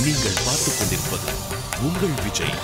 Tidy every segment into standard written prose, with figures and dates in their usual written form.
நீங்கள் பார்த்துக் கொண்டிருப்பது உங்கள் விஜய்.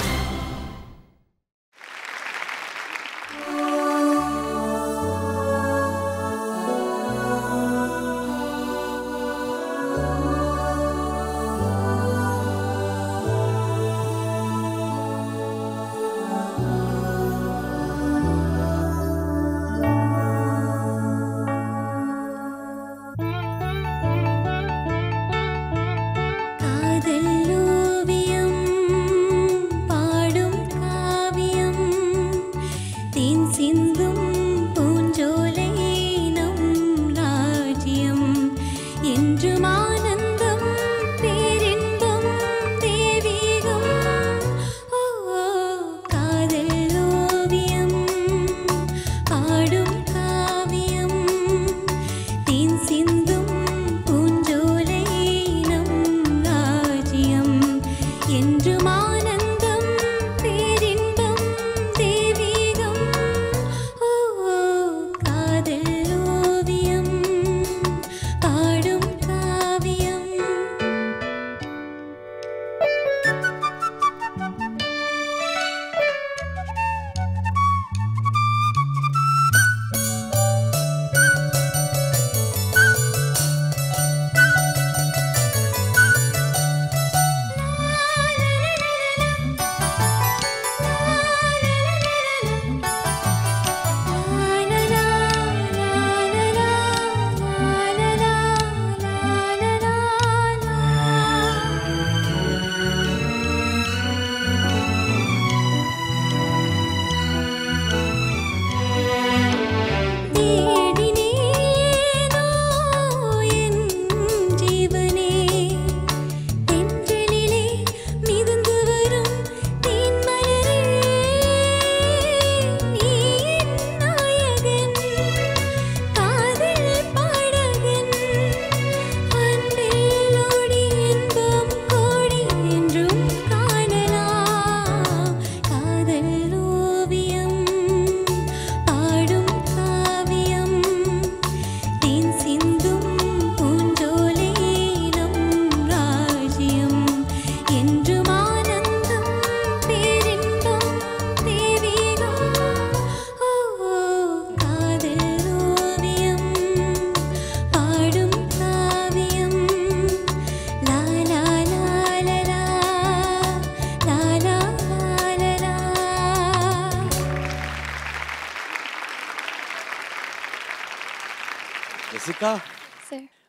ஜெசிகா,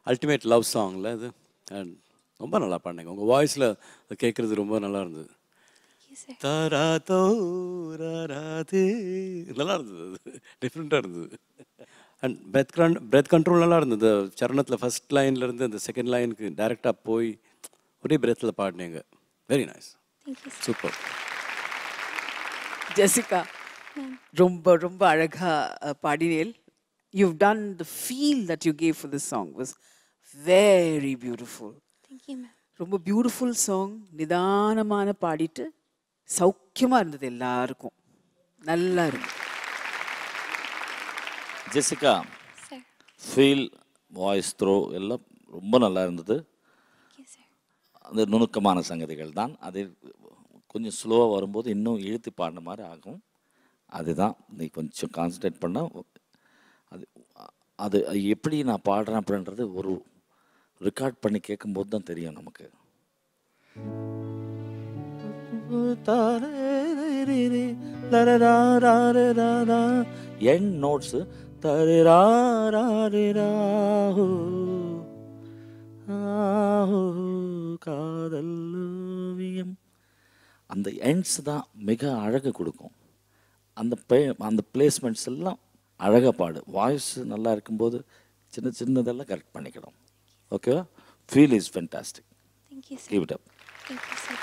அல்டிமேட் லவ் சாங்ல இது ரொம்ப நல்லா பாடுங்க. உங்கள் வாய்ஸில் கேட்குறது ரொம்ப நல்லா இருந்தது. தாராதோ ராராதே நல்லா இருந்தது, அது டிஃப்ரெண்ட்டாக இருந்தது. அண்ட் பிரெத் கண்ட்ரோல் நல்லா இருந்தது. சரணத்தில் ஃபர்ஸ்ட் லைன்லேருந்து அந்த செகண்ட் லைனுக்கு டைரெக்டாக போய் ஒரே பிரெத்தில் பாடினீங்க. Very nice, super. ஜெசிகா, ரொம்ப ரொம்ப அழகாக பாடினேல். You've done the feel that you gave for this song was very beautiful. Thank you, ma'am. ரொம்ப பியூட்டிஃபுல் சாங். நிதானமான பாடிட்டு சௌக்கியமாக இருந்தது, எல்லாருக்கும் நல்லா இருக்கு. ஜெசிகா, ஃபீல், வாய்ஸ் த்ரோ எல்லாம் ரொம்ப நல்லா இருந்தது. அந்த நுணுக்கமான சங்கதிகள் தான். அது கொஞ்சம் ஸ்லோவாக வரும்போது இன்னும் இழுத்து பாடின மாதிரி ஆகும். அதுதான் நீ கொஞ்சம் கான்சன்ட்ரேட் பண்ணால் அது அது எப்படி நான் பாடுறேன் அப்படின்றது ஒரு ரெக்கார்ட் பண்ணி கேட்கும்போது தான் தெரியும் நமக்கு. என் நோட்ஸு காதல் அந்த எண்ட்ஸ் தான் மிக அழகு கொடுக்கும். அந்த பிளேஸ்மெண்ட்ஸ் எல்லாம் அழகாக பாடு. வாய்ஸ் நல்லா இருக்கும்போது சின்னதெல்லாம் கரெக்ட் பண்ணிக்கணும். ஓகேவா? Feel is fantastic. Thank you, sir. Keep it up. Thank you, sir.